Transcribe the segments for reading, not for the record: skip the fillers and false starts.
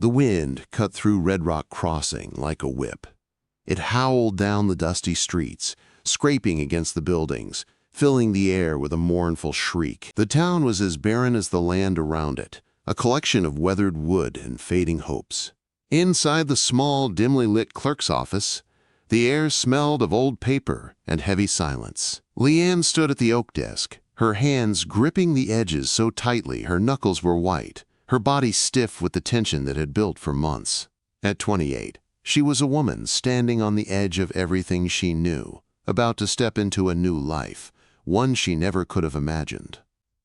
The wind cut through Red Rock Crossing like a whip. It howled down the dusty streets, scraping against the buildings, filling the air with a mournful shriek. The town was as barren as the land around it, a collection of weathered wood and fading hopes. Inside the small, dimly lit clerk's office, the air smelled of old paper and heavy silence. Leanne stood at the oak desk, her hands gripping the edges so tightly her knuckles were white, her body stiff with the tension that had built for months. At 28, she was a woman standing on the edge of everything she knew, about to step into a new life, one she never could have imagined.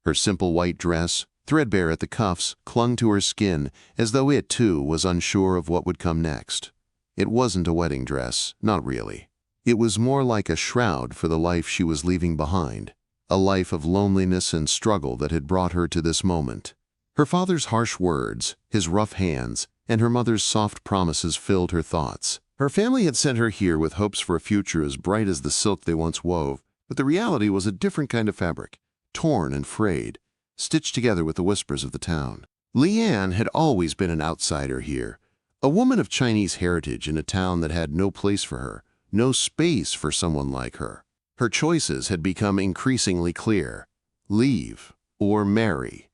Her simple white dress, threadbare at the cuffs, clung to her skin as though it, too, was unsure of what would come next. It wasn't a wedding dress, not really. It was more like a shroud for the life she was leaving behind, a life of loneliness and struggle that had brought her to this moment. Her father's harsh words, his rough hands, and her mother's soft promises filled her thoughts. Her family had sent her here with hopes for a future as bright as the silk they once wove, but the reality was a different kind of fabric, torn and frayed, stitched together with the whispers of the town. Leanne had always been an outsider here, a woman of Chinese heritage in a town that had no place for her, no space for someone like her. Her choices had become increasingly clear. Leave or marry.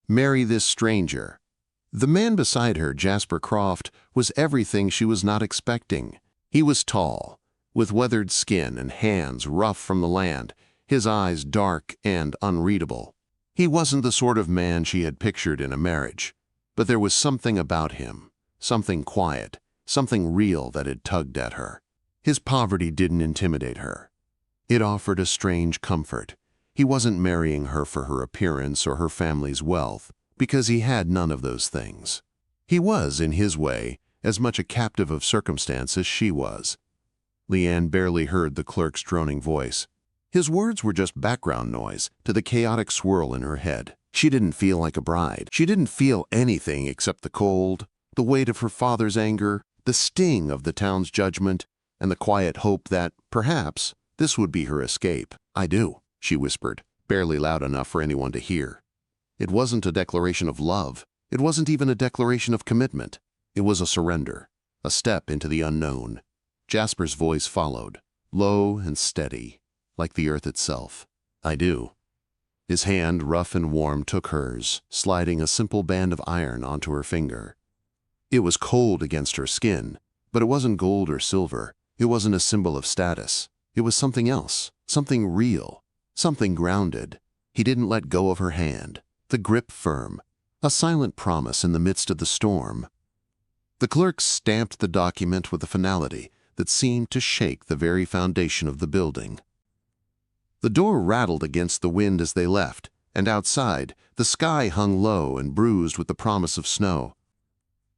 Marry this stranger. The man beside her, Jasper Croft, was everything she was not expecting. He was tall, with weathered skin and hands rough from the land, his eyes dark and unreadable. He wasn't the sort of man she had pictured in a marriage, but there was something about him, something quiet, something real that had tugged at her. His poverty didn't intimidate her. It offered a strange comfort. He wasn't marrying her for her appearance or her family's wealth, because he had none of those things. He was, in his way, as much a captive of circumstance as she was. Leanne barely heard the clerk's droning voice. His words were just background noise to the chaotic swirl in her head. She didn't feel like a bride. She didn't feel anything except the cold, the weight of her father's anger, the sting of the town's judgment, and the quiet hope that, perhaps, this would be her escape. "I do," she whispered, barely loud enough for anyone to hear. It wasn't a declaration of love. It wasn't even a declaration of commitment. It was a surrender, a step into the unknown. Jasper's voice followed, low and steady, like the earth itself. "I do." His hand, rough and warm, took hers, sliding a simple band of iron onto her finger. It was cold against her skin, but it wasn't gold or silver. It wasn't a symbol of status. It was something else, something real, something grounded. He didn't let go of her hand, the grip firm, a silent promise in the midst of the storm. The clerk stamped the document with a finality that seemed to shake the very foundation of the building. The door rattled against the wind as they left, and outside, the sky hung low and bruised with the promise of snow.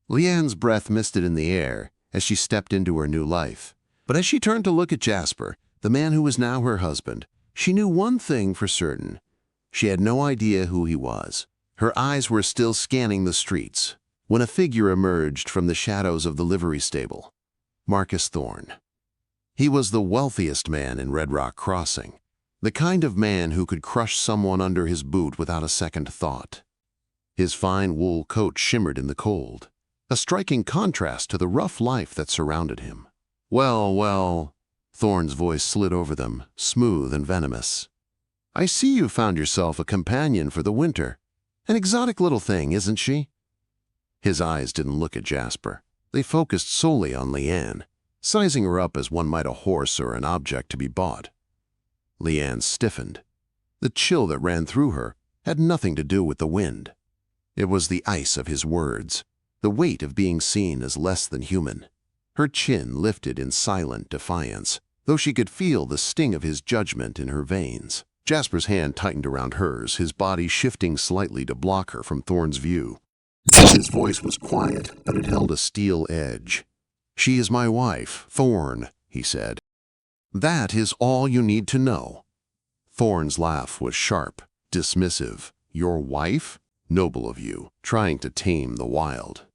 Leanne's breath misted in the air as she stepped into her new life. But as she turned to look at Jasper, the man who was now her husband, she knew one thing for certain. She had no idea who he was. Her eyes were still scanning the streets when a figure emerged from the shadows of the livery stable. Marcus Thorne. He was the wealthiest man in Red Rock Crossing, the kind of man who could crush someone under his boot without a second thought. His fine wool coat shimmered in the cold, a striking contrast to the rough life that surrounded him. "Well, well," Thorne's voice slid over them, smooth and venomous. "I see you found yourself a companion for the winter. An exotic little thing, isn't she?" His eyes didn't look at Jasper. They focused solely on Leanne, sizing her up as one might a horse or an object to be bought. Leanne stiffened. The chill that ran through her had nothing to do with the wind. It was the ice of his words, the weight of being seen as less than human. Her chin lifted in silent defiance, though she could feel the sting of his judgment in her veins. Jasper's hand tightened around hers, his body shifting slightly to block her from Thorne's view. His voice was quiet, but it held a steel edge. "She is my wife, Thorne," he said. "That is all you need to know." Thorne's laugh was sharp, dismissive. "Your wife? Noble of you, trying to tame the wild."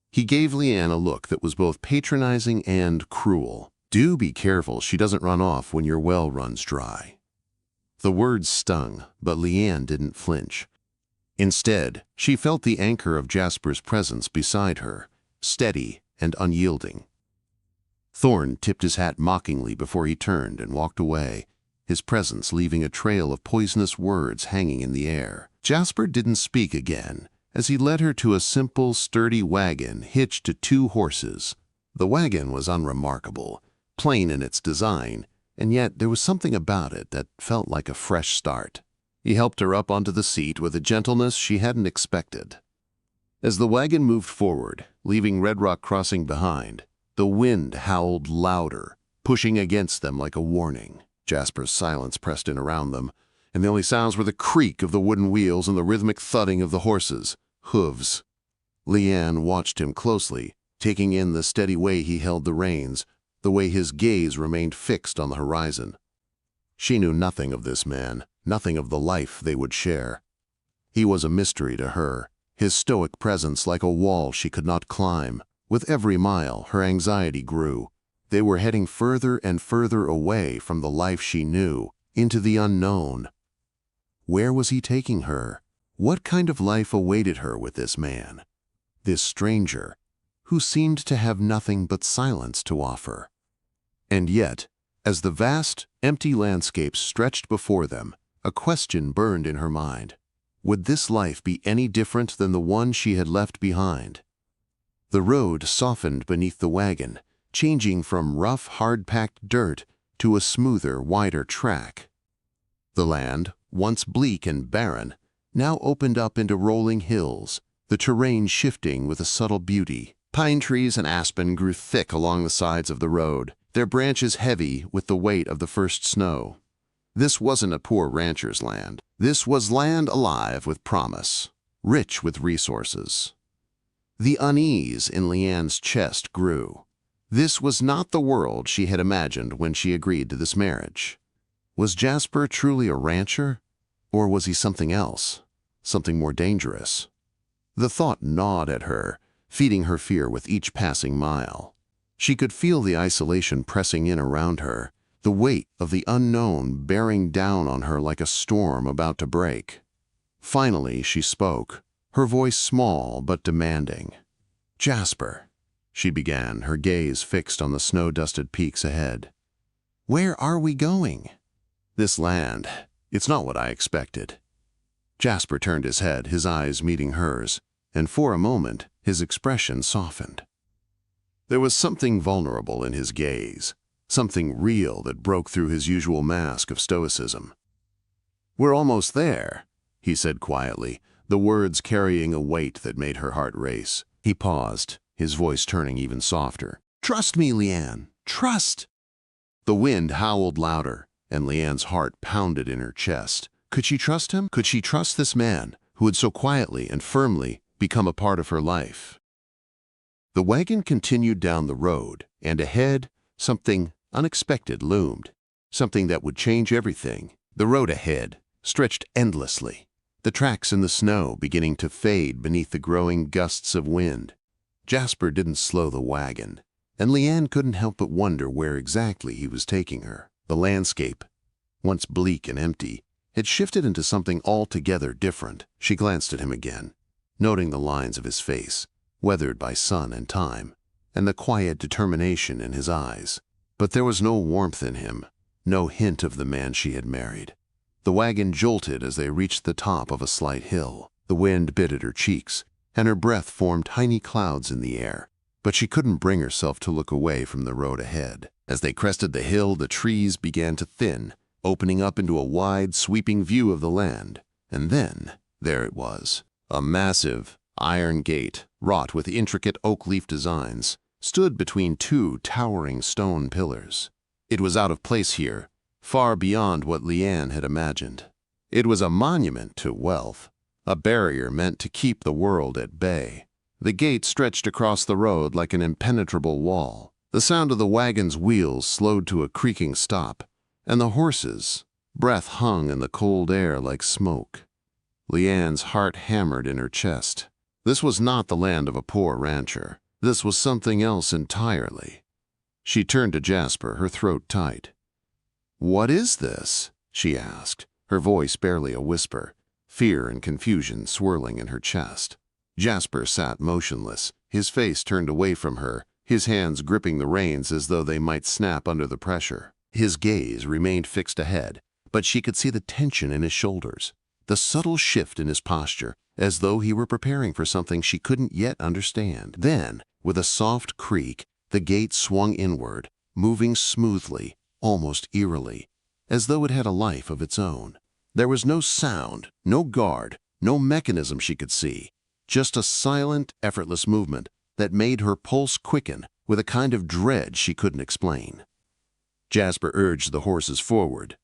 He gave Leanne a look that was both patronizing and cruel. "Do be careful she doesn't run off when your well runs dry." The words stung, but Leanne didn't flinch. Instead, she felt the anchor of Jasper's presence beside her, steady and unyielding. Thorne tipped his hat mockingly before he turned and walked away, his presence leaving a trail of poisonous words hanging in the air. Jasper didn't speak again, as he led her to a simple, sturdy wagon hitched to 2 horses. The wagon was unremarkable, plain in its design, and yet there was something about it that felt like a fresh start. He helped her up onto the seat with a gentleness she hadn't expected. As the wagon moved forward, leaving Red Rock Crossing behind, the wind howled louder, pushing against them like a warning. Jasper's silence pressed in around them, and the only sounds were the creak of the wooden wheels and the rhythmic thudding of the horses' hooves. Leanne watched him closely, taking in the steady way he held the reins, the way his gaze remained fixed on the horizon. She knew nothing of this man, nothing of the life they would share. He was a mystery to her, his stoic presence like a wall she could not climb. With every mile, her anxiety grew. They were heading further and further away from the life she knew, into the unknown. Where was he taking her? What kind of life awaited her with this man? This stranger, who seemed to have nothing but silence to offer. And yet, as the vast, empty landscape stretched before them, a question burned in her mind. Would this life be any different than the one she had left behind? The road softened beneath the wagon, changing from rough, hard-packed dirt to a smoother, wider track. The land, once bleak and barren, now opened up into rolling hills, the terrain shifting with a subtle beauty. Pine trees and aspen grew thick along the sides of the road, their branches heavy with the weight of the first snow. This wasn't a poor rancher's land. This was land alive with promise, rich with resources. The unease in Leanne's chest grew. This was not the world she had imagined when she agreed to this marriage. Was Jasper truly a rancher? Or was he something else, something more dangerous? The thought gnawed at her, feeding her fear with each passing mile. She could feel the isolation pressing in around her, the weight of the unknown bearing down on her like a storm about to break. Finally, she spoke, her voice small but demanding. "Jasper," she began, her gaze fixed on the snow-dusted peaks ahead. "Where are we going?" "This land, it's not what I expected." Jasper turned his head, his eyes meeting hers, and for a moment his expression softened. There was something vulnerable in his gaze, something real that broke through his usual mask of stoicism. "We're almost there," he said quietly, the words carrying a weight that made her heart race. He paused, his voice turning even softer. "Trust me, Leanne, trust!" The wind howled louder, and Leanne's heart pounded in her chest. Could she trust him? Could she trust this man, who had so quietly and firmly become a part of her life? The wagon continued down the road, and ahead, something unexpected loomed, something that would change everything. The road ahead stretched endlessly, the tracks in the snow beginning to fade beneath the growing gusts of wind. Jasper didn't slow the wagon, and Leanne couldn't help but wonder where exactly he was taking her. The landscape, once bleak and empty, had shifted into something altogether different. She glanced at him again, noting the lines of his face, weathered by sun and time, and the quiet determination in his eyes. But there was no warmth in him, no hint of the man she had married. The wagon jolted as they reached the top of a slight hill. The wind bit at her cheeks, and her breath formed tiny clouds in the air. But she couldn't bring herself to look away from the road ahead. As they crested the hill, the trees began to thin, opening up into a wide, sweeping view of the land. And then, there it was. A massive, iron gate, wrought with intricate oak leaf designs, stood between 2 towering stone pillars. It was out of place here, far beyond what Leanne had imagined. It was a monument to wealth, a barrier meant to keep the world at bay. The gate stretched across the road like an impenetrable wall. The sound of the wagon's wheels slowed to a creaking stop, and the horses' breath hung in the cold air like smoke. Leanne's heart hammered in her chest. This was not the land of a poor rancher. This was something else entirely. She turned to Jasper, her throat tight. "What is this?" she asked, her voice barely a whisper. fear and confusion swirling in her chest. Jasper sat motionless, his face turned away from her, his hands gripping the reins as though they might snap under the pressure. His gaze remained fixed ahead, but she could see the tension in his shoulders, the subtle shift in his posture, as though he were preparing for something she couldn't yet understand. Then, with a soft creak, the gate swung inward, moving smoothly, almost eerily, as though it had a life of its own. There was no sound, no guard, no mechanism she could see, just a silent, effortless movement that made her pulse quicken with a kind of dread she couldn't explain. Jasper urged the horses forward.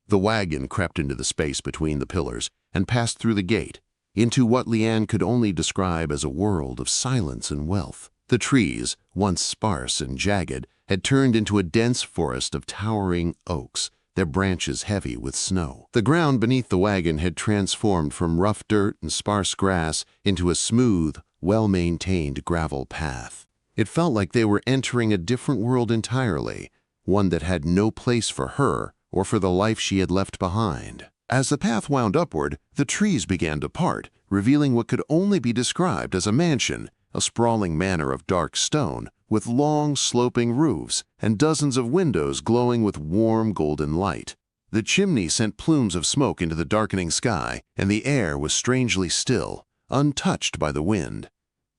The wagon crept into the space between the pillars and passed through the gate, into what Leanne could only describe as a world of silence and wealth. The trees, once sparse and jagged, had turned into a dense forest of towering oaks, their branches heavy with snow. The ground beneath the wagon had transformed from rough dirt and sparse grass into a smooth, well-maintained gravel path. It felt like they were entering a different world entirely, one that had no place for her or for the life she had left behind. As the path wound upward, the trees began to part, revealing what could only be described as a mansion, a sprawling manor of dark stone, with long, sloping roofs and dozens of windows glowing with warm, golden light. The chimney sent plumes of smoke into the darkening sky, and the air was strangely still, untouched by the wind.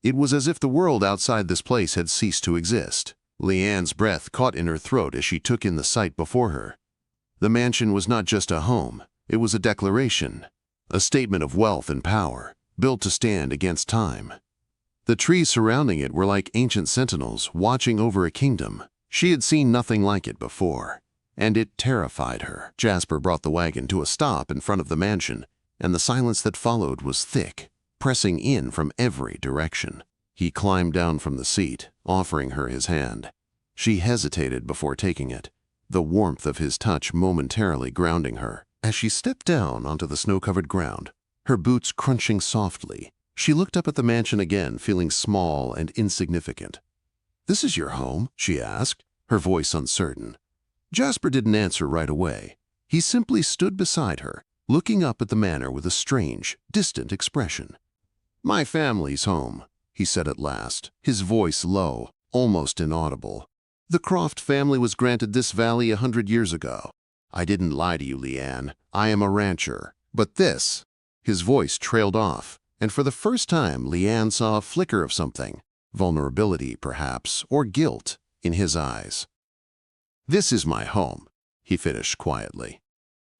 It was as if the world outside this place had ceased to exist. Leanne's breath caught in her throat as she took in the sight before her. The mansion was not just a home, it was a declaration, a statement of wealth and power, built to stand against time. The trees surrounding it were like ancient sentinels watching over a kingdom. She had seen nothing like it before, and it terrified her. Jasper brought the wagon to a stop in front of the mansion, and the silence that followed was thick, pressing in from every direction. He climbed down from the seat, offering her his hand. She hesitated before taking it, the warmth of his touch momentarily grounding her. As she stepped down onto the snow-covered ground, her boots crunching softly, she looked up at the mansion again, feeling small and insignificant. "This is your home?" she asked, her voice uncertain. Jasper didn't answer right away. He simply stood beside her, looking up at the manor with a strange, distant expression. "My family's home," he said at last, his voice low, almost inaudible. "The Croft family was granted this valley 100 years ago. I didn't lie to you, Leanne. I am a rancher. But this—" His voice trailed off, and for the first time Leanne saw a flicker of something, vulnerability perhaps, or guilt, in his eyes. "This is my home," he finished quietly.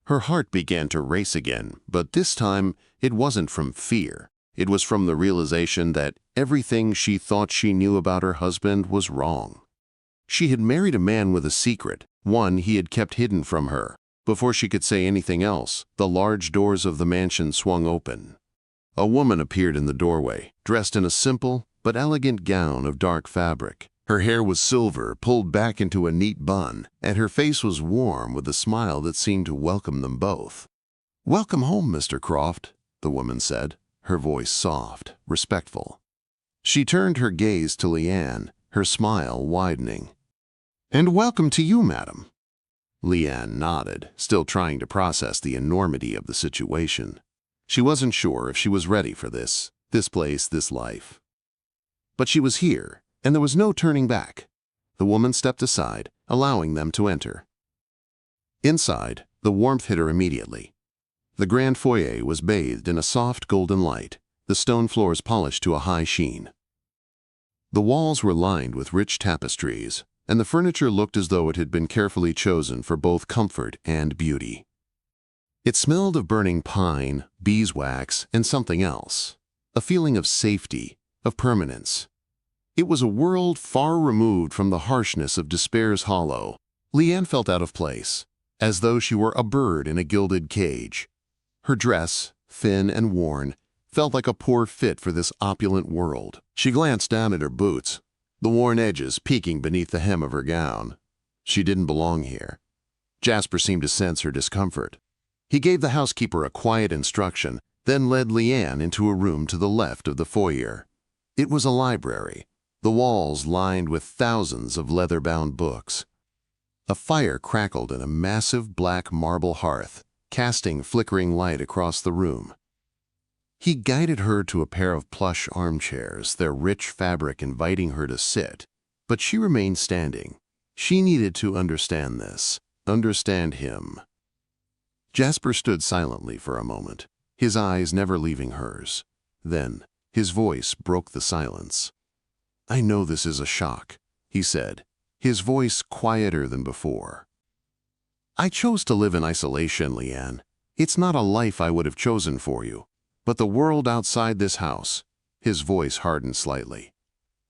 Her heart began to race again, but this time it wasn't from fear. It was from the realization that everything she thought she knew about her husband was wrong. She had married a man with a secret, one he had kept hidden from her. Before she could say anything else, the large doors of the mansion swung open. A woman appeared in the doorway, dressed in a simple but elegant gown of dark fabric. Her hair was silver, pulled back into a neat bun, and her face was warm with a smile that seemed to welcome them both. "Welcome home, Mr. Croft," the woman said, her voice soft, respectful. She turned her gaze to Leanne, her smile widening. "And welcome to you, madam." Leanne nodded, still trying to process the enormity of the situation. She wasn't sure if she was ready for this place, this life. But she was here, and there was no turning back. The woman stepped aside, allowing them to enter. Inside, the warmth hit her immediately. The grand foyer was bathed in a soft golden light, the stone floors polished to a high sheen. The walls were lined with rich tapestries, and the furniture looked as though it had been carefully chosen for both comfort and beauty. It smelled of burning pine, beeswax, and something else, a feeling of safety, of permanence. It was a world far removed from the harshness of despair's hollow. Leanne felt out of place, as though she were a bird in a gilded cage. Her dress, thin and worn, felt like a poor fit for this opulent world. She glanced down at her boots, the worn edges peeking beneath the hem of her gown. She didn't belong here. Jasper seemed to sense her discomfort. He gave the housekeeper a quiet instruction, then led Leanne into a room to the left of the foyer. It was a library, the walls lined with thousands of leather-bound books. A fire crackled in a massive black marble hearth, casting flickering light across the room. He guided her to a pair of plush armchairs, their rich fabric inviting her to sit, but she remained standing. She needed to understand this, understand him. Jasper stood silently for a moment, his eyes never leaving hers. Then, his voice broke the silence. "I know this is a shock," he said, his voice quieter than before. "I chose to live in isolation, Leanne. It's not a life I would have chosen for you. But the world outside this house," his voice hardened slightly,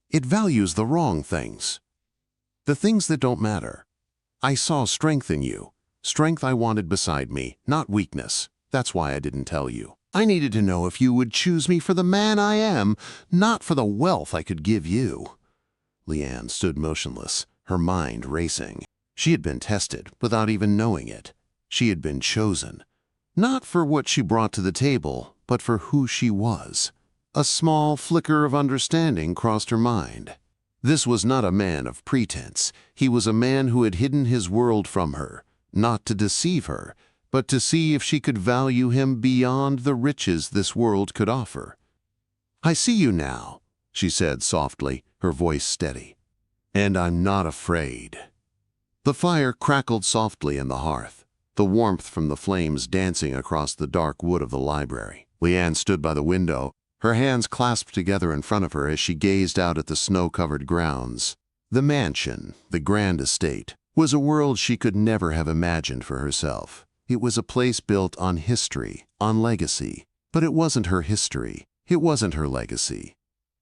"it values the wrong things. The things that don't matter. I saw strength in you, strength I wanted beside me, not weakness. That's why I didn't tell you. I needed to know if you would choose me for the man I am, not for the wealth I could give you." Leanne stood motionless, her mind racing. She had been tested without even knowing it. She had been chosen, not for what she brought to the table, but for who she was. A small flicker of understanding crossed her mind. This was not a man of pretense. He was a man who had hidden his world from her, not to deceive her, but to see if she could value him beyond the riches this world could offer. "I see you now," she said softly, her voice steady. "And I'm not afraid." The fire crackled softly in the hearth, the warmth from the flames dancing across the dark wood of the library. Leanne stood by the window, her hands clasped together in front of her as she gazed out at the snow-covered grounds. The mansion, the grand estate, was a world she could never have imagined for herself. It was a place built on history, on legacy. But it wasn't her history. It wasn't her legacy.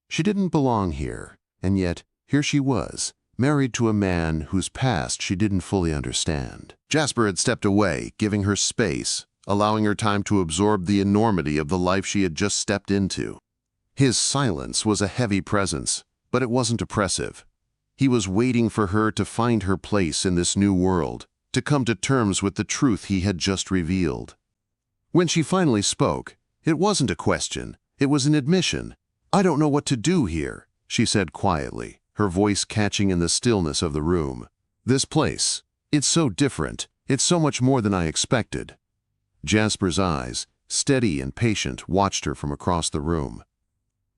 She didn't belong here, and yet here she was, married to a man whose past she didn't fully understand. Jasper had stepped away, giving her space, allowing her time to absorb the enormity of the life she had just stepped into. His silence was a heavy presence, but it wasn't oppressive. He was waiting for her to find her place in this new world, to come to terms with the truth he had just revealed. When she finally spoke, it wasn't a question, it was an admission. "I don't know what to do here," she said quietly, her voice catching in the stillness of the room. "This place, it's so different, it's so much more than I expected." Jasper's eyes, steady and patient, watched her from across the room.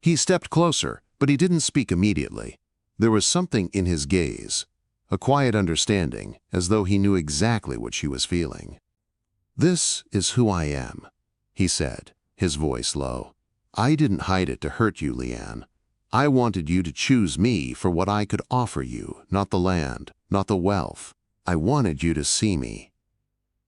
He stepped closer, but he didn't speak immediately. There was something in his gaze, a quiet understanding, as though he knew exactly what she was feeling. "This is who I am," he said, his voice low. "I didn't hide it to hurt you, Leanne. I wanted you to choose me for what I could offer you, not the land, not the wealth. I wanted you to see me."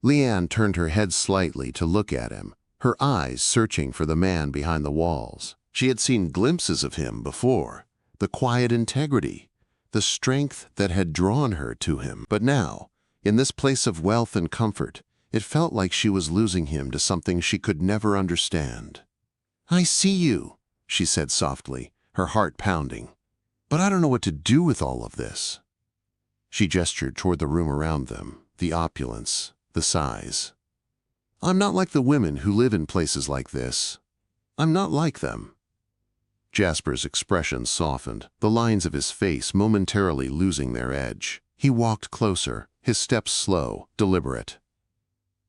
Leanne turned her head slightly to look at him, her eyes searching for the man behind the walls. She had seen glimpses of him before, the quiet integrity, the strength that had drawn her to him. But now, in this place of wealth and comfort, it felt like she was losing him to something she could never understand. "I see you," she said softly, her heart pounding. "But I don't know what to do with all of this." She gestured toward the room around them, the opulence, the size. "I'm not like the women who live in places like this. I'm not like them." Jasper's expression softened, the lines of his face momentarily losing their edge. He walked closer, his steps slow, deliberate.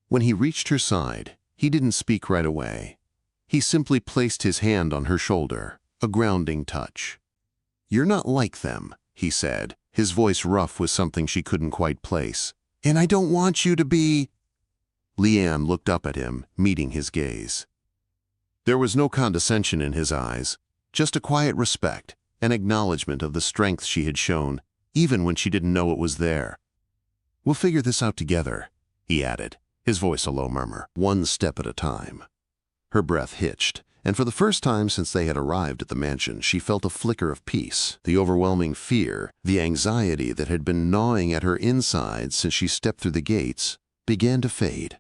When he reached her side, he didn't speak right away. He simply placed his hand on her shoulder, a grounding touch. "You're not like them," he said, his voice rough with something she couldn't quite place. "And I don't want you to be—" Leanne looked up at him, meeting his gaze. There was no condescension in his eyes, just a quiet respect, an acknowledgement of the strength she had shown, even when she didn't know it was there. "We'll figure this out together," he added, his voice a low murmur, "one step at a time." Her breath hitched, and for the first time since they had arrived at the mansion, she felt a flicker of peace. The overwhelming fear, the anxiety that had been gnawing at her inside since she stepped through the gates, began to fade.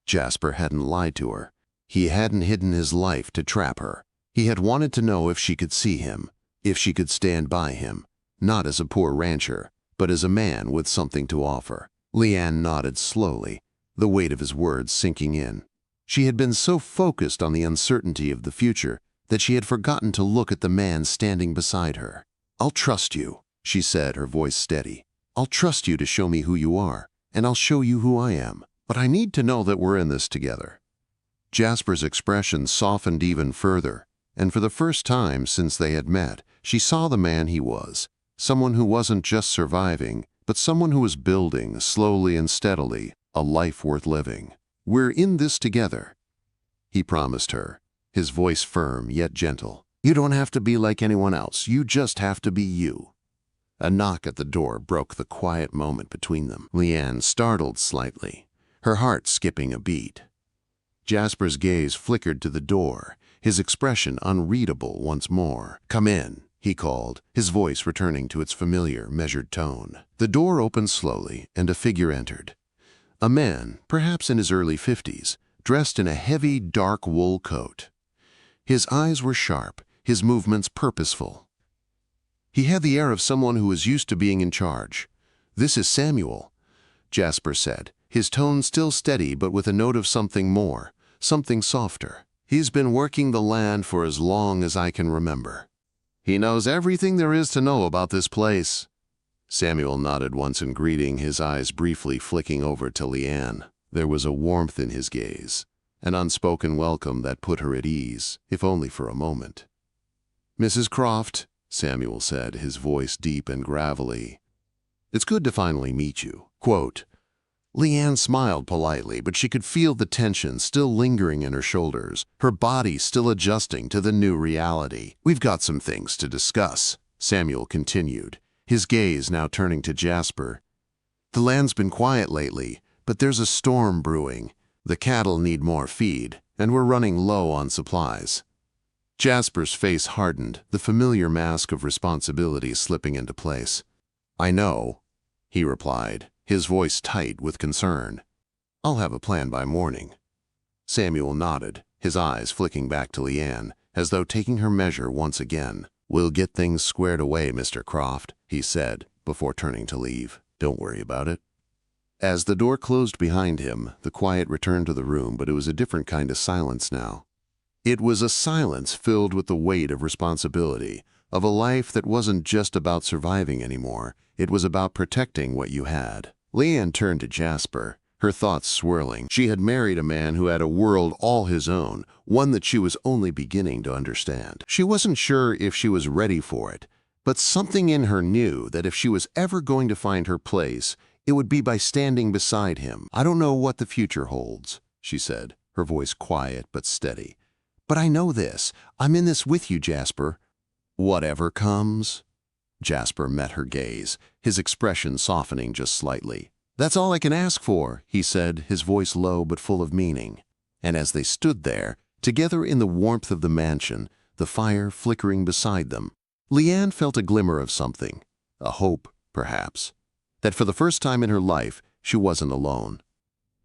Jasper hadn't lied to her. He hadn't hidden his life to trap her. He had wanted to know if she could see him, if she could stand by him, not as a poor rancher, but as a man with something to offer. Leanne nodded slowly, the weight of his words sinking in. She had been so focused on the uncertainty of the future that she had forgotten to look at the man standing beside her. "I'll trust you," she said, her voice steady. "I'll trust you to show me who you are, and I'll show you who I am. But I need to know that we're in this together." Jasper's expression softened even further, and for the first time since they had met, she saw the man he was, someone who wasn't just surviving, but someone who was building, slowly and steadily, a life worth living. "We're in this together," he promised her, his voice firm yet gentle. "You don't have to be like anyone else, you just have to be you." A knock at the door broke the quiet moment between them. Leanne startled slightly, her heart skipping a beat. Jasper's gaze flickered to the door, his expression unreadable once more. "Come in," he called, his voice returning to its familiar, measured tone. The door opened slowly, and a figure entered. A man, perhaps in his early 50s, dressed in a heavy, dark wool coat. His eyes were sharp, his movements purposeful. He had the air of someone who was used to being in charge. "This is Samuel," Jasper said, his tone still steady but with a note of something more, something softer. "He's been working the land for as long as I can remember. He knows everything there is to know about this place." Samuel nodded once in greeting, his eyes briefly flicking over to Leanne. There was a warmth in his gaze, an unspoken welcome that put her at ease, if only for a moment. "Mrs. Croft," Samuel said, his voice deep and gravelly, "it's good to finally meet you." Quote, Leanne smiled politely, but she could feel the tension still lingering in her shoulders, her body still adjusting to the new reality. "We've got some things to discuss," Samuel continued, his gaze now turning to Jasper. "The land's been quiet lately, but there's a storm brewing. The cattle need more feed, and we're running low on supplies." Jasper's face hardened, the familiar mask of responsibility slipping into place. "I know," he replied, his voice tight with concern. "I'll have a plan by morning." Samuel nodded, his eyes flicking back to Leanne, as though taking her measure once again. "We'll get things squared away, Mr. Croft," he said, before turning to leave. "Don't worry about it." As the door closed behind him, the quiet returned to the room, but it was a different kind of silence now. It was a silence filled with the weight of responsibility, of a life that wasn't just about surviving anymore, it was about protecting what you had. Leanne turned to Jasper, her thoughts swirling. She had married a man who had a world all his own, one that she was only beginning to understand. She wasn't sure if she was ready for it, but something in her knew that if she was ever going to find her place, it would be by standing beside him. "I don't know what the future holds," she said, her voice quiet but steady. "But I know this. I'm in this with you, Jasper." "Whatever comes?" Jasper met her gaze, his expression softening just slightly. "That's all I can ask for," he said, his voice low but full of meaning. And as they stood there, together in the warmth of the mansion, the fire flickering beside them, Leanne felt a glimmer of something, a hope, perhaps, that for the first time in her life, she wasn't alone.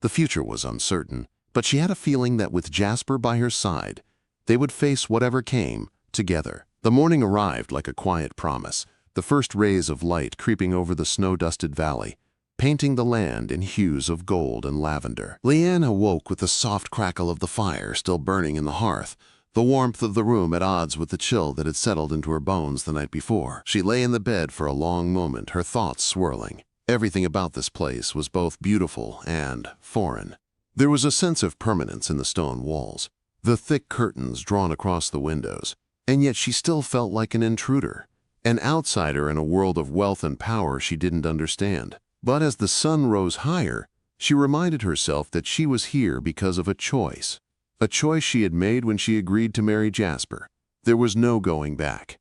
The future was uncertain, but she had a feeling that with Jasper by her side, they would face whatever came, together. The morning arrived like a quiet promise, the first rays of light creeping over the snow-dusted valley, painting the land in hues of gold and lavender. Leanne awoke with the soft crackle of the fire still burning in the hearth, the warmth of the room at odds with the chill that had settled into her bones the night before. She lay in the bed for a long moment, her thoughts swirling. Everything about this place was both beautiful and foreign. There was a sense of permanence in the stone walls, the thick curtains drawn across the windows, and yet she still felt like an intruder, an outsider in a world of wealth and power she didn't understand. But as the sun rose higher, she reminded herself that she was here because of a choice she had made when she agreed to marry Jasper. There was no going back.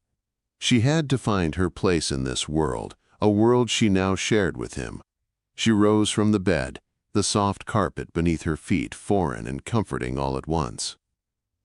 She had to find her place in this world, a world she now shared with him. She rose from the bed, the soft carpet beneath her feet foreign and comforting all at once.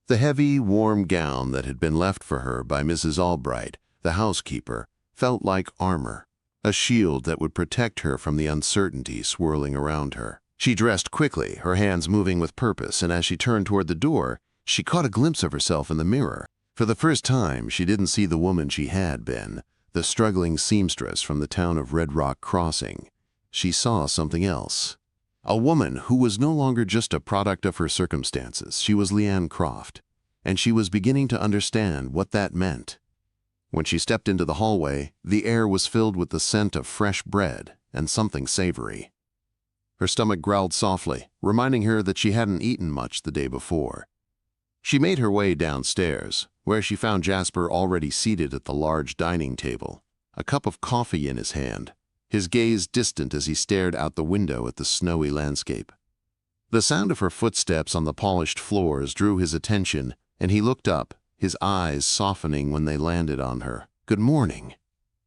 The heavy, warm gown that had been left for her by Mrs. Albright, the housekeeper, felt like armor, a shield that would protect her from the uncertainty swirling around her. She dressed quickly, her hands moving with purpose, and as she turned toward the door, she caught a glimpse of herself in the mirror. For the first time, she didn't see the woman she had been, the struggling seamstress from the town of Red Rock Crossing. She saw something else. A woman who was no longer just a product of her circumstances. She was Leanne Croft, and she was beginning to understand what that meant. When she stepped into the hallway, the air was filled with the scent of fresh bread and something savory. Her stomach growled softly, reminding her that she hadn't eaten much the day before. She made her way downstairs, where she found Jasper already seated at the large dining table, a cup of coffee in his hand, his gaze distant as he stared out the window at the snowy landscape. The sound of her footsteps on the polished floors drew his attention, and he looked up, his eyes softening when they landed on her. "Good morning,"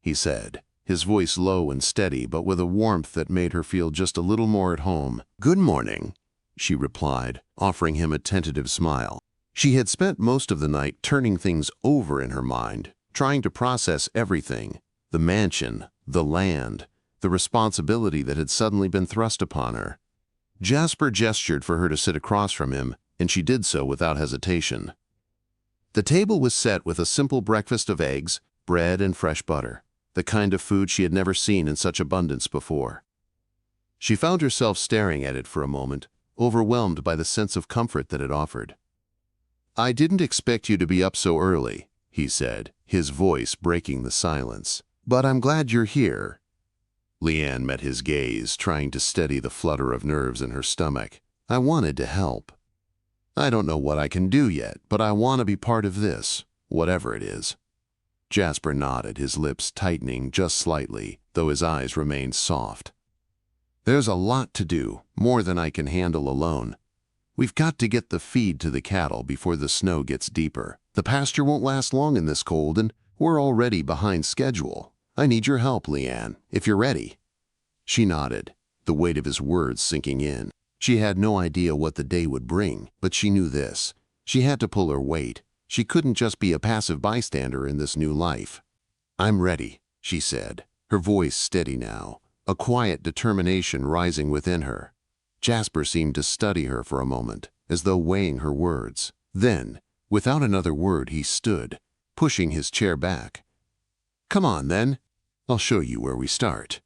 he said, his voice low and steady, but with a warmth that made her feel just a little more at home. "Good morning," she replied, offering him a tentative smile. She had spent most of the night turning things over in her mind, trying to process everything: the mansion, the land, the responsibility that had suddenly been thrust upon her. Jasper gestured for her to sit across from him, and she did so without hesitation. The table was set with a simple breakfast of eggs, bread, and fresh butter, the kind of food she had never seen in such abundance before. She found herself staring at it for a moment, overwhelmed by the sense of comfort that it offered. "I didn't expect you to be up so early," he said, his voice breaking the silence. "But I'm glad you're here." Leanne met his gaze, trying to steady the flutter of nerves in her stomach. "I wanted to help. I don't know what I can do yet, but I want to be part of this, whatever it is." Jasper nodded, his lips tightening just slightly, though his eyes remained soft. "There's a lot to do, more than I can handle alone. We've got to get the feed to the cattle before the snow gets deeper. The pasture won't last long in this cold, and we're already behind schedule. I need your help, Leanne, if you're ready." She nodded, the weight of his words sinking in. She had no idea what the day would bring, but she knew this: she had to pull her weight. She couldn't just be a passive bystander in this new life. "I'm ready," she said, her voice steady now, a quiet determination rising within her. Jasper seemed to study her for a moment, as though weighing her words. Then, without another word, he stood, pushing his chair back. "Come on, then. I'll show you where we start."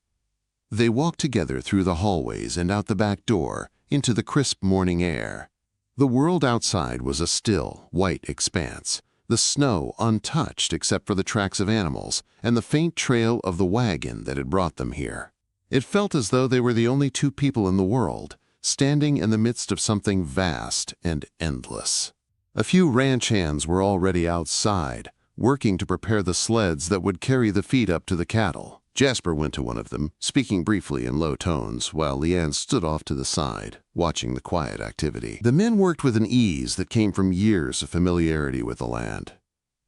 They walked together through the hallways and out the back door, into the crisp morning air. The world outside was a still, white expanse, the snow untouched except for the tracks of animals and the faint trail of the wagon that had brought them here. It felt as though they were the only two people in the world, standing in the midst of something vast and endless. A few ranch hands were already outside, working to prepare the sleds that would carry the feed up to the cattle. Jasper went to one of them, speaking briefly in low tones, while Leanne stood off to the side, watching the quiet activity. The men worked with an ease that came from years of familiarity with the land.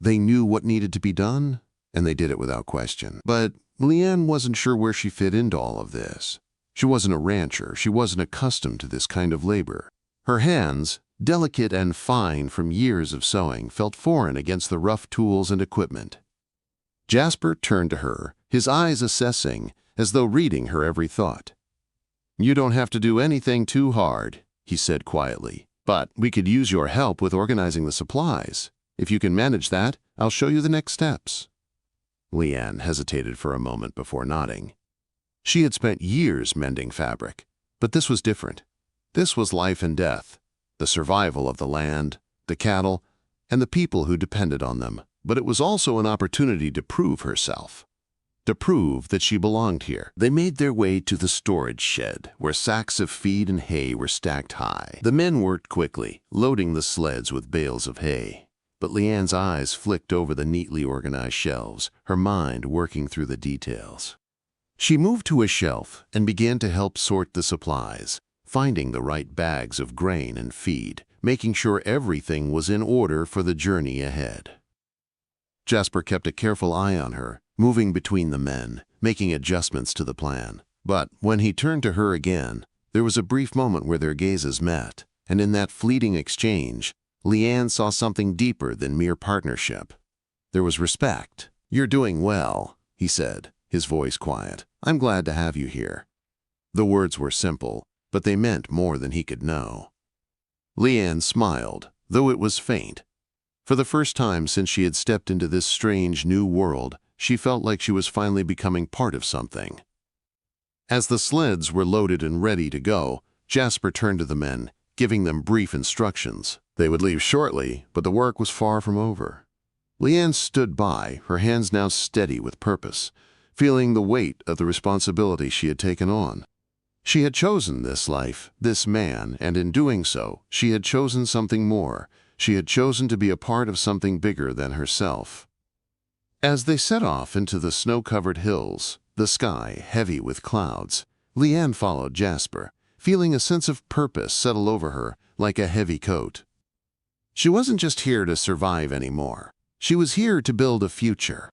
They knew what needed to be done, and they did it without question. But Leanne wasn't sure where she fit into all of this. She wasn't a rancher. She wasn't accustomed to this kind of labor. Her hands, delicate and fine from years of sewing, felt foreign against the rough tools and equipment. Jasper turned to her, his eyes assessing, as though reading her every thought. "You don't have to do anything too hard," he said quietly, "but we could use your help with organizing the supplies. If you can manage that, I'll show you the next steps." Leanne hesitated for a moment before nodding. She had spent years mending fabric, but this was different. This was life and death, the survival of the land, the cattle, and the people who depended on them. But it was also an opportunity to prove herself, to prove that she belonged here. They made their way to the storage shed, where sacks of feed and hay were stacked high. The men worked quickly, loading the sleds with bales of hay. But Leanne's eyes flicked over the neatly organized shelves, her mind working through the details. She moved to a shelf and began to help sort the supplies, finding the right bags of grain and feed, making sure everything was in order for the journey ahead. Jasper kept a careful eye on her, moving between the men, making adjustments to the plan. But when he turned to her again, there was a brief moment where their gazes met, and in that fleeting exchange, Leanne saw something deeper than mere partnership. There was respect. "You're doing well," he said, his voice quiet. "I'm glad to have you here." The words were simple, but they meant more than he could know. Leanne smiled, though it was faint. For the first time since she had stepped into this strange new world, she felt like she was finally becoming part of something. As the sleds were loaded and ready to go, Jasper turned to the men, giving them brief instructions. They would leave shortly, but the work was far from over. Leanne stood by, her hands now steady with purpose, feeling the weight of the responsibility she had taken on. She had chosen this life, this man, and in doing so, she had chosen something more. She had chosen to be a part of something bigger than herself. As they set off into the snow-covered hills, the sky heavy with clouds, Leanne followed Jasper, feeling a sense of purpose settle over her like a heavy coat. She wasn't just here to survive anymore. She was here to build a future.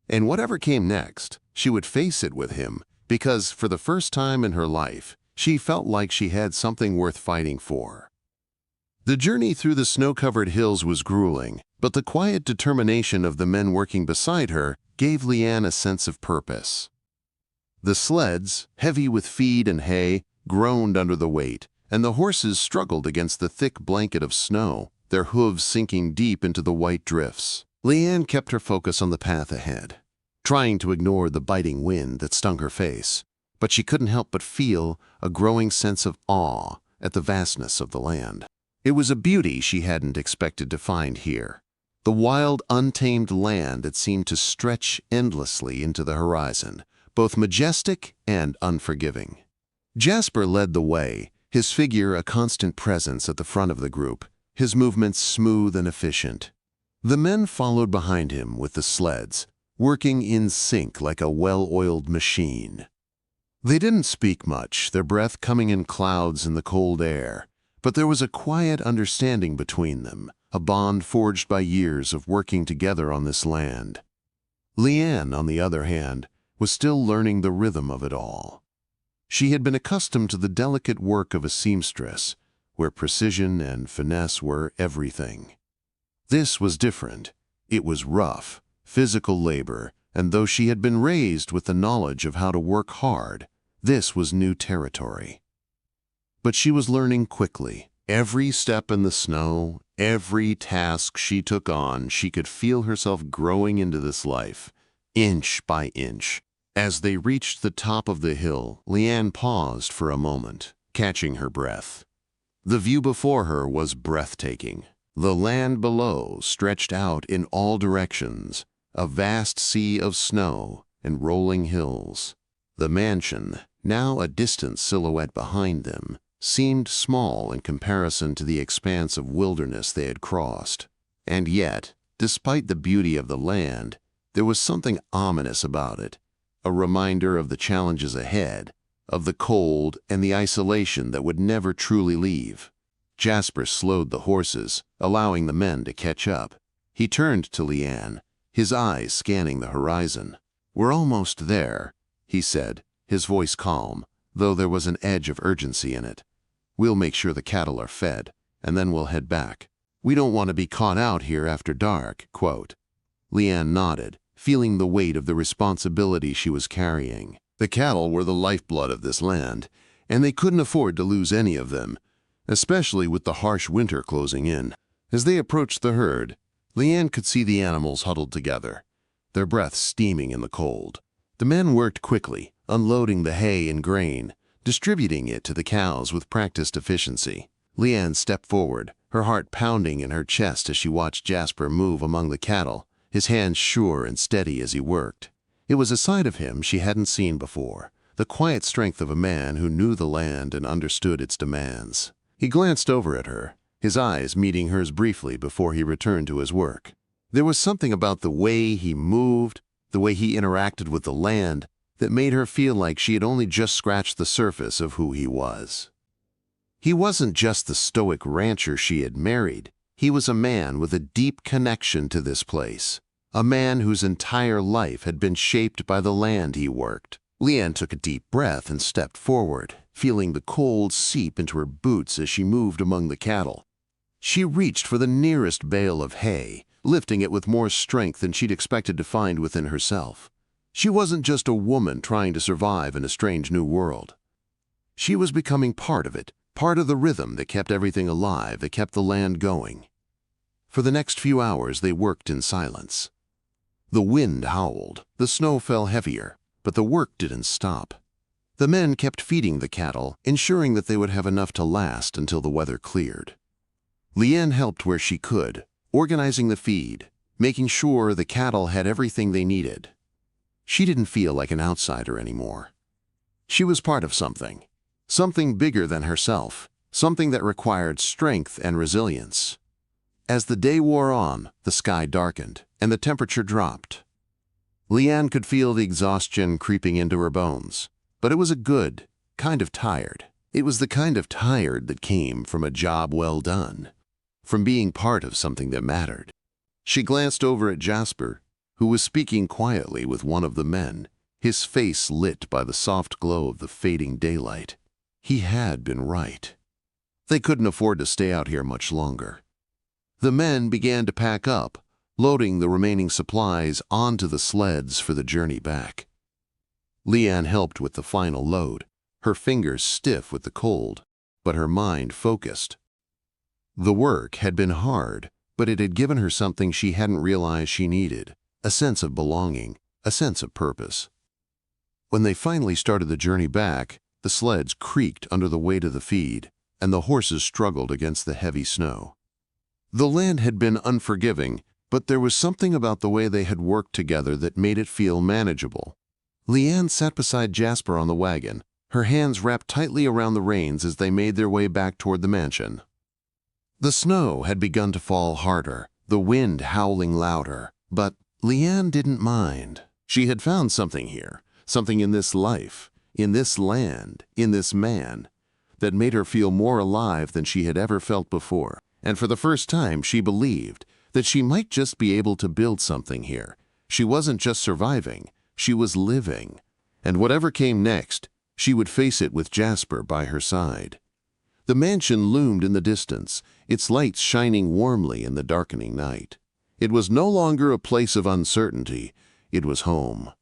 And whatever came next, she would face it with him, because for the first time in her life, she felt like she had something worth fighting for. The journey through the snow-covered hills was grueling, but the quiet determination of the men working beside her gave Leanne a sense of purpose. The sleds, heavy with feed and hay, groaned under the weight, and the horses struggled against the thick blanket of snow, their hooves sinking deep into the white drifts. Leanne kept her focus on the path ahead, trying to ignore the biting wind that stung her face, but she couldn't help but feel a growing sense of awe at the vastness of the land. It was a beauty she hadn't expected to find here, the wild, untamed land that seemed to stretch endlessly into the horizon, both majestic and unforgiving. Jasper led the way, his figure a constant presence at the front of the group, his movements smooth and efficient. The men followed behind him with the sleds, working in sync like a well-oiled machine. They didn't speak much, their breath coming in clouds in the cold air, but there was a quiet understanding between them, a bond forged by years of working together on this land. Leanne, on the other hand, was still learning the rhythm of it all. She had been accustomed to the delicate work of a seamstress, where precision and finesse were everything. This was different. It was rough, physical labor, and though she had been raised with the knowledge of how to work hard, this was new territory. But she was learning quickly. Every step in the snow, every task she took on, she could feel herself growing into this life, inch by inch. As they reached the top of the hill, Leanne paused for a moment, catching her breath. The view before her was breathtaking. The land below stretched out in all directions, a vast sea of snow and rolling hills. The mansion, now a distant silhouette behind them, seemed small in comparison to the expanse of wilderness they had crossed. And yet, despite the beauty of the land, there was something ominous about it, a reminder of the challenges ahead, of the cold and the isolation that would never truly leave. Jasper slowed the horses, allowing the men to catch up. He turned to Leanne, his eyes scanning the horizon. "We're almost there," he said, his voice calm, though there was an edge of urgency in it. "We'll make sure the cattle are fed, and then we'll head back. We don't want to be caught out here after dark." Quote. Leanne nodded, feeling the weight of the responsibility she was carrying. The cattle were the lifeblood of this land, and they couldn't afford to lose any of them, especially with the harsh winter closing in. As they approached the herd, Leanne could see the animals huddled together, their breath steaming in the cold. The men worked quickly, unloading the hay and grain, distributing it to the cows with practiced efficiency. Leanne stepped forward, her heart pounding in her chest as she watched Jasper move among the cattle, his hands sure and steady as he worked. It was a side of him she hadn't seen before, the quiet strength of a man who knew the land and understood its demands. He glanced over at her, his eyes meeting hers briefly before he returned to his work. There was something about the way he moved, the way he interacted with the land, that made her feel like she had only just scratched the surface of who he was. He wasn't just the stoic rancher she had married. He was a man with a deep connection to this place, a man whose entire life had been shaped by the land he worked. Leanne took a deep breath and stepped forward, feeling the cold seep into her boots as she moved among the cattle. She reached for the nearest bale of hay, lifting it with more strength than she'd expected to find within herself. She wasn't just a woman trying to survive in a strange new world. She was becoming part of it, part of the rhythm that kept everything alive, that kept the land going. For the next few hours they worked in silence. The wind howled, the snow fell heavier, but the work didn't stop. The men kept feeding the cattle, ensuring that they would have enough to last until the weather cleared. Leanne helped where she could, organizing the feed, making sure the cattle had everything they needed. She didn't feel like an outsider anymore. She was part of something, something bigger than herself, something that required strength and resilience. As the day wore on, the sky darkened, and the temperature dropped. Leanne could feel the exhaustion creeping into her bones, but it was a good kind of tired. It was the kind of tired that came from a job well done, from being part of something that mattered. She glanced over at Jasper, who was speaking quietly with one of the men, his face lit by the soft glow of the fading daylight. He had been right. They couldn't afford to stay out here much longer. The men began to pack up, loading the remaining supplies onto the sleds for the journey back. Leanne helped with the final load, her fingers stiff with the cold, but her mind focused. The work had been hard, but it had given her something she hadn't realized she needed, a sense of belonging, a sense of purpose. When they finally started the journey back, the sleds creaked under the weight of the feed, and the horses struggled against the heavy snow. The land had been unforgiving, but there was something about the way they had worked together that made it feel manageable. Leanne sat beside Jasper on the wagon, her hands wrapped tightly around the reins as they made their way back toward the mansion. The snow had begun to fall harder, the wind howling louder, but Leanne didn't mind. She had found something here, something in this life, in this land, in this man, that made her feel more alive than she had ever felt before. And for the first time, she believed that she might just be able to build something here. She wasn't just surviving, she was living. And whatever came next, she would face it with Jasper by her side. The mansion loomed in the distance, its lights shining warmly in the darkening night. It was no longer a place of uncertainty, it was home.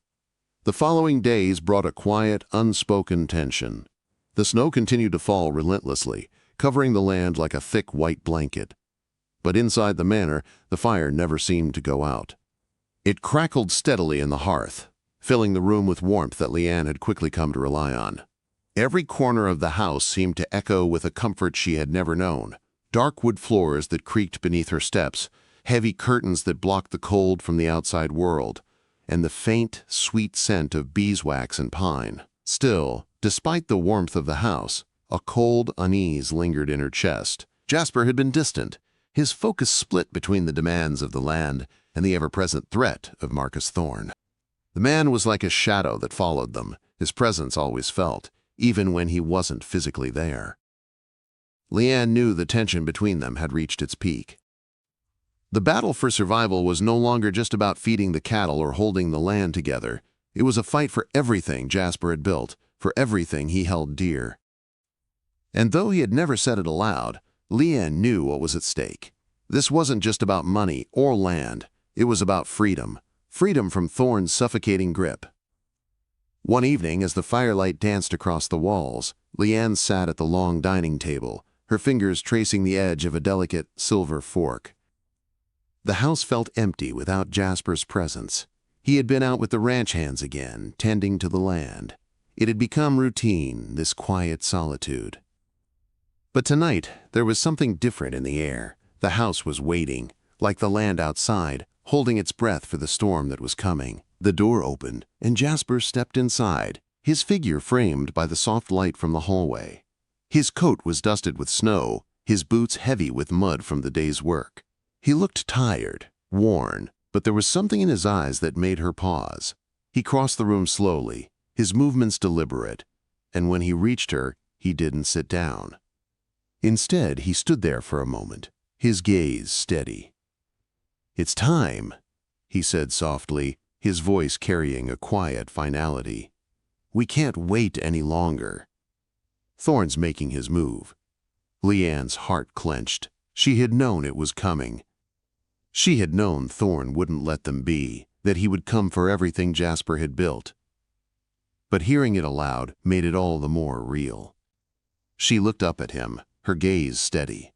The following days brought a quiet, unspoken tension. The snow continued to fall relentlessly, covering the land like a thick white blanket. But inside the manor, the fire never seemed to go out. It crackled steadily in the hearth, filling the room with warmth that Leanne had quickly come to rely on. Every corner of the house seemed to echo with a comfort she had never known. Dark wood floors that creaked beneath her steps, heavy curtains that blocked the cold from the outside world, and the faint, sweet scent of beeswax and pine. Still, despite the warmth of the house, a cold unease lingered in her chest. Jasper had been distant, his focus split between the demands of the land and the ever-present threat of Marcus Thorne. The man was like a shadow that followed them, his presence always felt, even when he wasn't physically there. Leanne knew the tension between them had reached its peak. The battle for survival was no longer just about feeding the cattle or holding the land together. It was a fight for everything Jasper had built, for everything he held dear. And though he had never said it aloud, Leanne knew what was at stake. This wasn't just about money or land. It was about freedom. Freedom from Thorne's suffocating grip. One evening, as the firelight danced across the walls, Leanne sat at the long dining table, her fingers tracing the edge of a delicate silver fork. The house felt empty without Jasper's presence. He had been out with the ranch hands again, tending to the land. It had become routine, this quiet solitude. But tonight, there was something different in the air. The house was waiting, like the land outside, holding its breath for the storm that was coming. The door opened, and Jasper stepped inside, his figure framed by the soft light from the hallway. His coat was dusted with snow, his boots heavy with mud from the day's work. He looked tired, worn, but there was something in his eyes that made her pause. He crossed the room slowly, his movements deliberate, and when he reached her, he didn't sit down. Instead, he stood there for a moment, his gaze steady. "It's time," he said softly, his voice carrying a quiet finality. "We can't wait any longer." Thorne's making his move. Leanne's heart clenched. She had known it was coming. She had known Thorne wouldn't let them be, that he would come for everything Jasper had built. But hearing it aloud made it all the more real. She looked up at him, her gaze steady.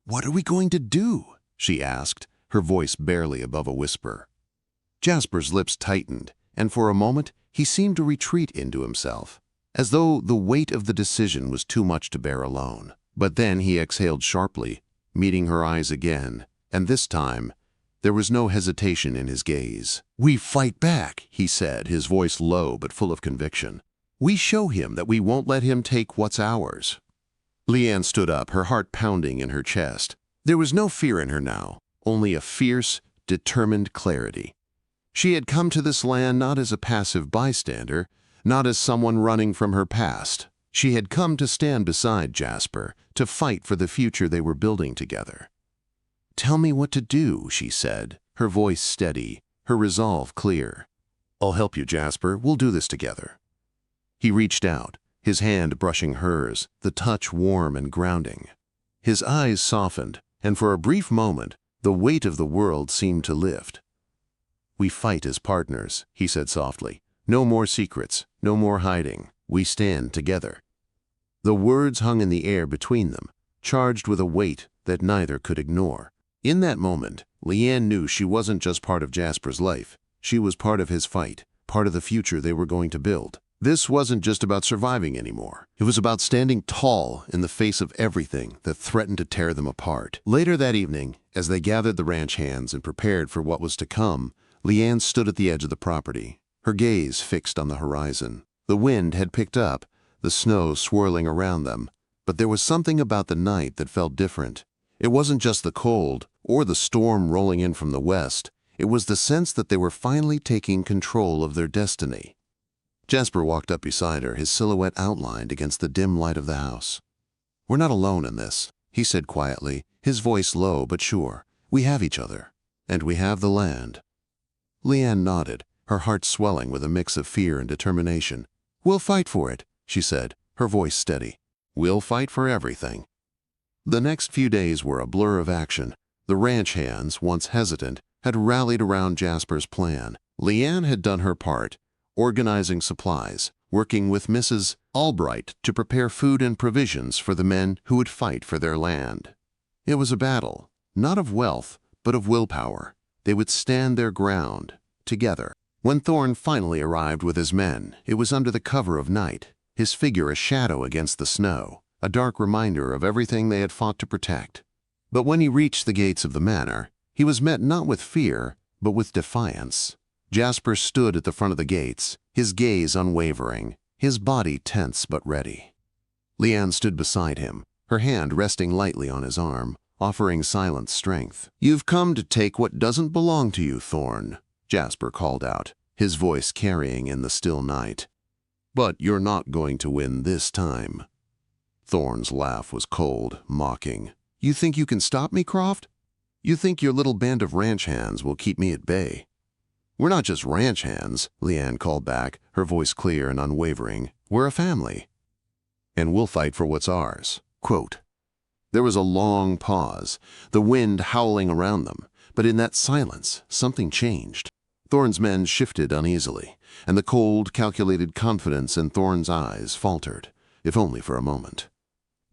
"What are we going to do?" she asked, her voice barely above a whisper. Jasper's lips tightened, and for a moment he seemed to retreat into himself, as though the weight of the decision was too much to bear alone. But then he exhaled sharply, meeting her eyes again, and this time there was no hesitation in his gaze. "We fight back," he said, his voice low but full of conviction. We show him that we won't let him take what's ours." Leanne stood up, her heart pounding in her chest. There was no fear in her now, only a fierce, determined clarity. She had come to this land not as a passive bystander, not as someone running from her past. She had come to stand beside Jasper, to fight for the future they were building together. "Tell me what to do," she said, her voice steady, her resolve clear. "I'll help you, Jasper. We'll do this together." He reached out, his hand brushing hers, the touch warm and grounding. His eyes softened, and for a brief moment, the weight of the world seemed to lift. "We fight as partners," he said softly. "No more secrets, no more hiding. We stand together." The words hung in the air between them, charged with a weight that neither could ignore. In that moment, Leanne knew she wasn't just part of Jasper's life. She was part of his fight, part of the future they were going to build. This wasn't just about surviving anymore. It was about standing tall in the face of everything that threatened to tear them apart. Later that evening, as they gathered the ranch hands and prepared for what was to come, Leanne stood at the edge of the property, her gaze fixed on the horizon. The wind had picked up, the snow swirling around them, but there was something about the night that felt different. It wasn't just the cold or the storm rolling in from the west. It was the sense that they were finally taking control of their destiny. Jasper walked up beside her, his silhouette outlined against the dim light of the house. "We're not alone in this," he said quietly, his voice low but sure. "We have each other, and we have the land." Leanne nodded, her heart swelling with a mix of fear and determination. "We'll fight for it," she said, her voice steady. "We'll fight for everything." The next few days were a blur of action. The ranch hands, once hesitant, had rallied around Jasper's plan. Leanne had done her part, organizing supplies, working with Mrs. Albright to prepare food and provisions for the men who would fight for their land. It was a battle, not of wealth, but of willpower. They would stand their ground, together. When Thorne finally arrived with his men, it was under the cover of night, his figure a shadow against the snow, a dark reminder of everything they had fought to protect. But when he reached the gates of the manor, he was met not with fear, but with defiance. Jasper stood at the front of the gates, his gaze unwavering, his body tense but ready. Leanne stood beside him, her hand resting lightly on his arm, offering silent strength. "You've come to take what doesn't belong to you, Thorne," Jasper called out, his voice carrying in the still night. "But you're not going to win this time." Thorne's laugh was cold, mocking. "You think you can stop me, Croft? You think your little band of ranch hands will keep me at bay?" "We're not just ranch hands," Leanne called back, her voice clear and unwavering. "We're a family. And we'll fight for what's ours." Quote. There was a long pause, the wind howling around them, but in that silence, something changed. Thorne's men shifted uneasily, and the cold, calculated confidence in Thorne's eyes faltered, if only for a moment.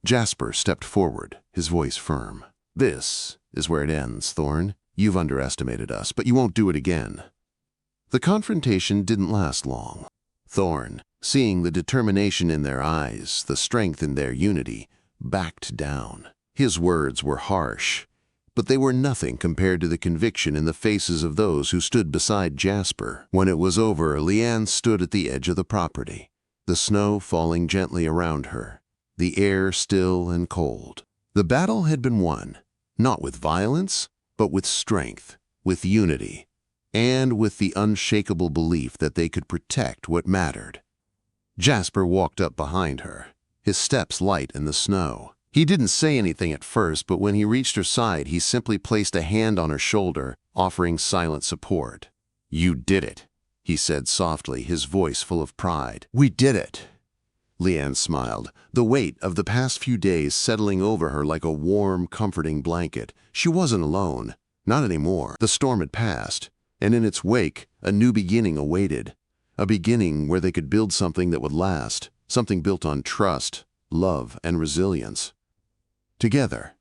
Jasper stepped forward, his voice firm. "This is where it ends, Thorne. You've underestimated us, but you won't do it again." The confrontation didn't last long. Thorne, seeing the determination in their eyes, the strength in their unity, backed down. His words were harsh, but they were nothing compared to the conviction in the faces of those who stood beside Jasper. When it was over, Leanne stood at the edge of the property, the snow falling gently around her, the air still and cold. The battle had been won, not with violence, but with strength, with unity, and with the unshakable belief that they could protect what mattered. Jasper walked up behind her, his steps light in the snow. He didn't say anything at first, but when he reached her side, he simply placed a hand on her shoulder, offering silent support. "You did it," he said softly, his voice full of pride. "We did it." Leanne smiled, the weight of the past few days settling over her like a warm, comforting blanket. She wasn't alone, not anymore. The storm had passed, and in its wake, a new beginning awaited. A beginning where they could build something that would last, something built on trust, love, and resilience. Together,